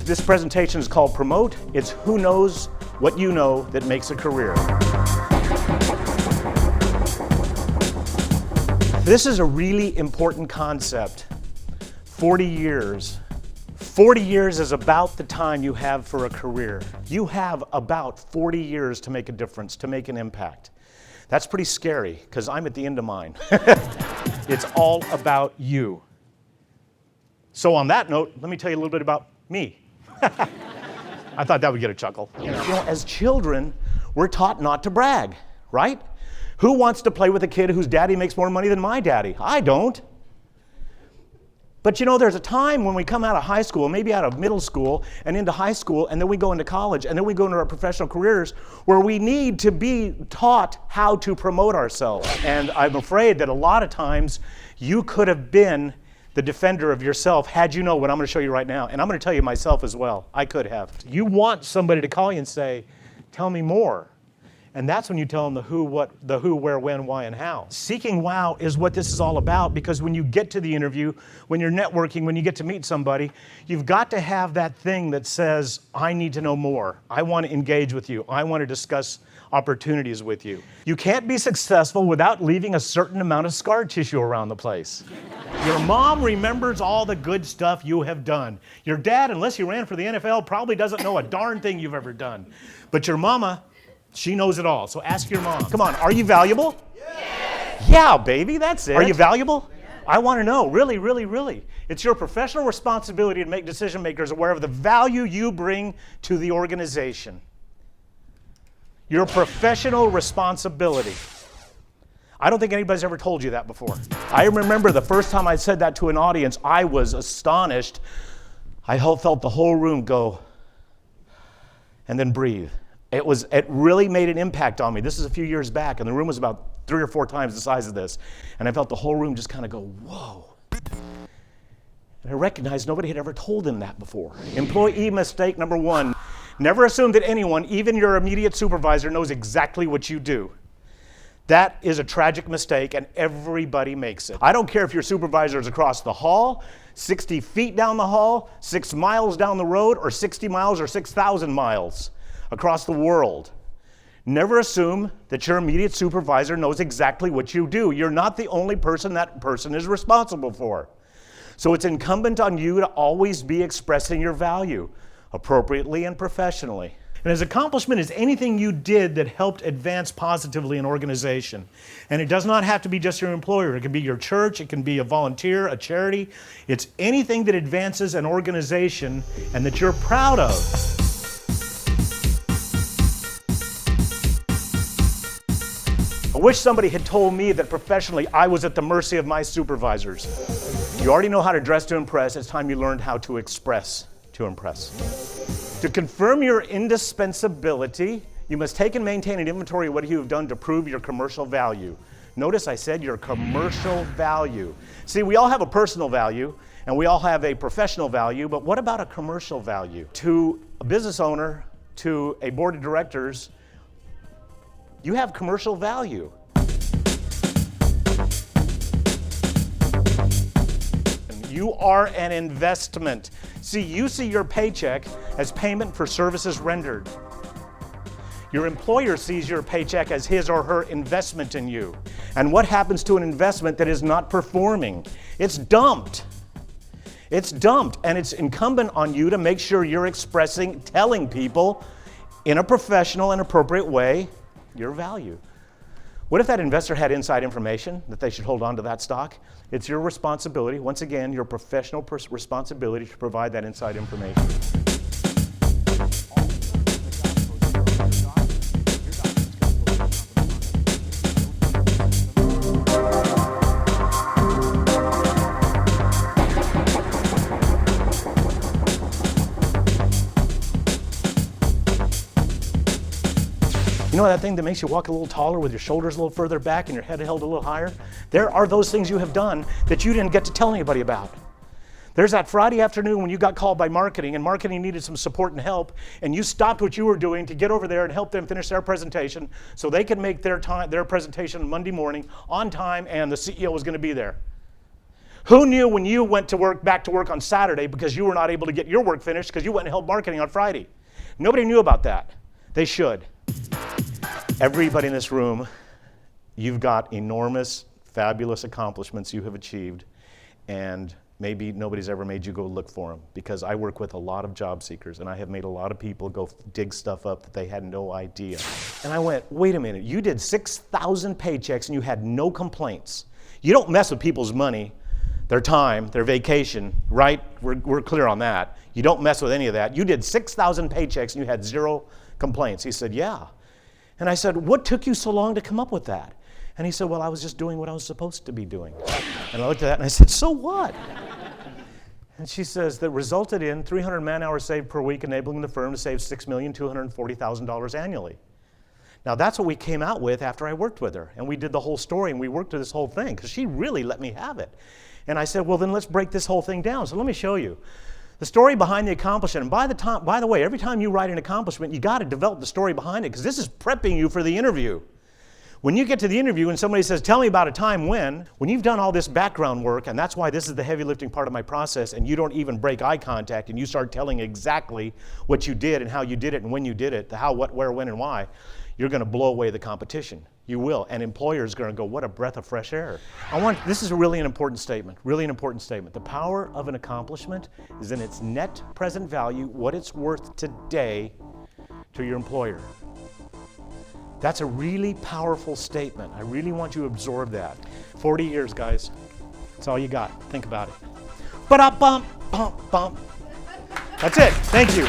This presentation is called Promote. It's who knows what you know that makes a career. This is a really important concept. 40 years. 40 years is about the time you have for a career. You have about 40 years to make a difference, to make an impact. That's pretty scary, because I'm at the end of mine. It's all about you. So on that note, let me tell you a little bit about me. I thought that would get a chuckle. You know, as children, we're taught not to brag, right? Who wants to play with a kid whose daddy makes more money than my daddy? I don't. But you know, there's a time when we come out of high school, maybe out of middle school and into high school, and then we go into college, and then we go into our professional careers where we need to be taught how to promote ourselves. And I'm afraid that a lot of times you could have been the defender of yourself had you know what I'm going to show you right now. And I'm going to tell you myself as well. I could have. You want somebody to call you and say, tell me more. And that's when you tell them the who, what, the who, where, when, why, and how. Seeking wow is what this is all about, because when you get to the interview, when you're networking, when you get to meet somebody, you've got to have that thing that says, I need to know more. I want to engage with you. I want to discuss opportunities with you. You can't be successful without leaving a certain amount of scar tissue around the place. Your mom remembers all the good stuff you have done. Your dad, unless you ran for the NFL, probably doesn't know a darn thing you've ever done. But your mama, she knows it all. So ask your mom. Come on, are you valuable? Yes. Yeah, baby, that's it. Are you valuable? Yes. I want to know, really, really, really. It's your professional responsibility to make decision makers aware of the value you bring to the organization. Your professional responsibility. I don't think anybody's ever told you that before. I remember the first time I said that to an audience, I was astonished. I felt the whole room go, and then breathe. It really made an impact on me. This is a few years back, and the room was about 3 or 4 times the size of this. And I felt the whole room just kind of go, whoa. And I recognized nobody had ever told him that before. Employee mistake number 1. Never assume that anyone, even your immediate supervisor, knows exactly what you do. That is a tragic mistake, and everybody makes it. I don't care if your supervisor is across the hall, 60 feet down the hall, 6 miles down the road, or 60 miles or 6,000 miles across the world. Never assume that your immediate supervisor knows exactly what you do. You're not the only person that person is responsible for. So it's incumbent on you to always be expressing your value appropriately and professionally. And as accomplishment is anything you did that helped advance positively an organization. And it does not have to be just your employer. It can be your church, it can be a volunteer, a charity. It's anything that advances an organization and that you're proud of. I wish somebody had told me that professionally I was at the mercy of my supervisors. You already know how to dress to impress. It's time you learned how to express to impress. To confirm your indispensability, you must take and maintain an inventory of what you have done to prove your commercial value. Notice I said your commercial value. See, we all have a personal value and we all have a professional value, but what about a commercial value? To a business owner, to a board of directors, you have commercial value. You are an investment. See, you see your paycheck as payment for services rendered. Your employer sees your paycheck as his or her investment in you. And what happens to an investment that is not performing? It's dumped. It's dumped, and it's incumbent on you to make sure you're expressing, telling people in a professional and appropriate way your value. What if that investor had inside information that they should hold on to that stock? It's your responsibility, once again, your professional responsibility to provide that inside information. You know that thing that makes you walk a little taller with your shoulders a little further back and your head held a little higher? There are those things you have done that you didn't get to tell anybody about. There's that Friday afternoon when you got called by marketing and marketing needed some support and help, and you stopped what you were doing to get over there and help them finish their presentation so they could make their presentation Monday morning on time, and the CEO was going to be there. Who knew when you went to work, back to work on Saturday because you were not able to get your work finished because you went and held marketing on Friday? Nobody knew about that. They should. Everybody in this room, you've got enormous, fabulous accomplishments you have achieved, and maybe nobody's ever made you go look for them, because I work with a lot of job seekers, and I have made a lot of people go dig stuff up that they had no idea. And I went, wait a minute, you did 6,000 paychecks and you had no complaints. You don't mess with people's money, their time, their vacation, right? We're clear on that. You don't mess with any of that. You did 6,000 paychecks and you had 0 complaints. He said, yeah. And I said, what took you so long to come up with that? And he said, well, I was just doing what I was supposed to be doing. And I looked at that and I said, so what? And she says, that resulted in 300 man-hours saved per week, enabling the firm to save $6,240,000 annually. Now, that's what we came out with after I worked with her. And we did the whole story, and we worked through this whole thing, because she really let me have it. And I said, well, then let's break this whole thing down. So let me show you. The story behind the accomplishment. And by the way, every time you write an accomplishment, you got to develop the story behind it, because this is prepping you for the interview. When you get to the interview and somebody says, tell me about a time when you've done all this background work, and that's why this is the heavy lifting part of my process, and you don't even break eye contact, and you start telling exactly what you did and how you did it and when you did it, the how, what, where, when, and why, you're going to blow away the competition. You will. And employers are going to go, what a breath of fresh air. This is really an important statement, really an important statement. The power of an accomplishment is in its net present value, what it's worth today to your employer. That's a really powerful statement. I really want you to absorb that. 40 years, guys. That's all you got. Think about it. Ba-da-bump, bump, bump. That's it. Thank you.